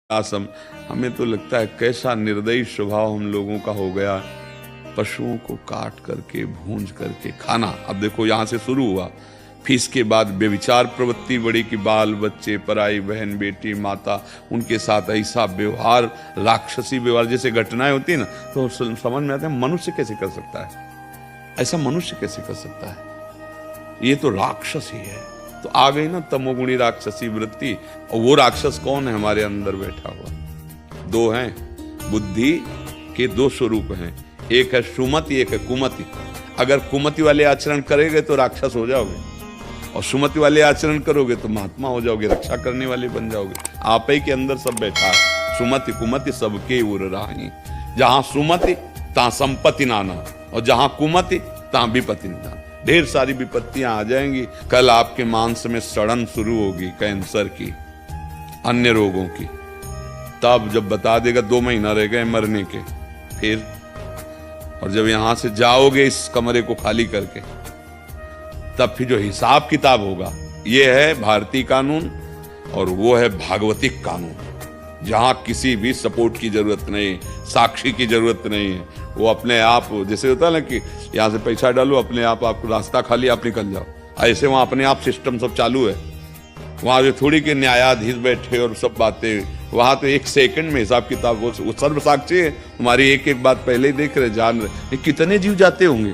आसम। हमें तो लगता है कैसा निर्दयी स्वभाव हम लोगों का हो गया, पशुओं को काट करके भूंज करके खाना। अब देखो यहाँ से शुरू हुआ, फिर इसके बाद व्यभिचार प्रवृत्ति बड़ी कि बाल बच्चे, पराई बहन, बेटी, माता, उनके साथ ऐसा व्यवहार, राक्षसी व्यवहार, जैसे घटनाएं होती है ना, तो समझ में आता है मनुष्य कैसे कर सकता है ऐसा, मनुष्य कैसे कर सकता है, ये तो राक्षस ही है। तो आ गई ना तमोगुणी राक्षसी वृत्ति। और वो राक्षस कौन है? हमारे अंदर बैठा हुआ। दो हैं, बुद्धि के दो स्वरूप हैं, एक है सुमति, एक है कुमति। अगर कुमति वाले आचरण करेंगे तो राक्षस हो जाओगे, और सुमति वाले आचरण करोगे तो महात्मा हो जाओगे, रक्षा करने वाले बन जाओगे। आप ही के अंदर सब बैठा है। सुमति कुमति सबके उर राही, जहां सुमति तहां संपत्ति नाना, और जहां कुमति तहां विपत्ति नाना। ढेर सारी विपत्तियां आ जाएंगी। कल आपके मांस में सड़न शुरू होगी, कैंसर की, अन्य रोगों की। तब जब बता देगा 2 महीना रह गए मरने के, फिर और जब यहां से जाओगे इस कमरे को खाली करके, तब फिर जो हिसाब किताब होगा, ये है भारतीय कानून और वो है भागवतिक कानून, जहां किसी भी सपोर्ट की जरूरत नहीं, साक्षी की जरूरत नहीं है। वो अपने आप, जैसे होता है ना कि यहाँ से पैसा डालो, अपने आप आपको रास्ता खाली, आप निकल जाओ, ऐसे वहाँ अपने आप सिस्टम सब चालू है। वहाँ जो थोड़ी के न्यायाधीश बैठे और सब बातें, वहाँ तो 1 सेकंड में हिसाब किताब, वो सर्वसाक्षी है, तुम्हारी एक एक बात पहले ही देख रहे, जान रहे। कितने जीव जाते होंगे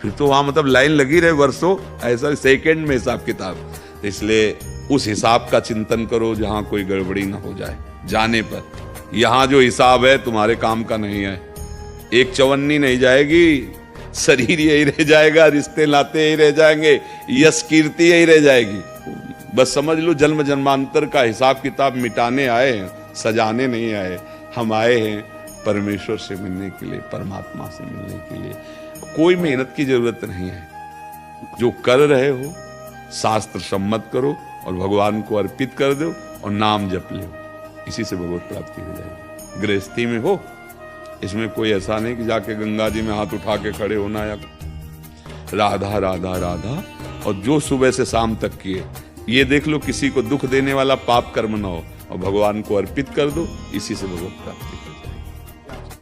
फिर तो वहाँ, मतलब लाइन लगी रहे वर्षों, ऐसा सेकंड में हिसाब किताब। इसलिए उस हिसाब का चिंतन करो जहाँ कोई गड़बड़ी ना हो जाए जाने पर। यहाँ जो हिसाब है तुम्हारे काम का नहीं है। एक चवन्नी नहीं जाएगी, शरीर यही रह जाएगा, रिश्ते नाते यही रह जाएंगे, यश कीर्ति यही रह जाएगी। बस समझ लो जन्म जन्मांतर का हिसाब किताब मिटाने आए हैं, सजाने नहीं आए। हम आए हैं परमेश्वर से मिलने के लिए, परमात्मा से मिलने के लिए। कोई मेहनत की जरूरत नहीं है। जो कर रहे हो शास्त्र सम्मत करो और भगवान को अर्पित कर दो और नाम जप लो, इसी से भगवत प्राप्ति हो जाएगी। गृहस्थी में हो, इसमें कोई ऐसा नहीं कि जाके गंगा जी में हाथ उठा के खड़े होना, या राधा राधा राधा, और जो सुबह से शाम तक किए, ये देख लो किसी को दुख देने वाला पाप कर्म ना हो, और भगवान को अर्पित कर दो, इसी से भगवत प्राप्ति।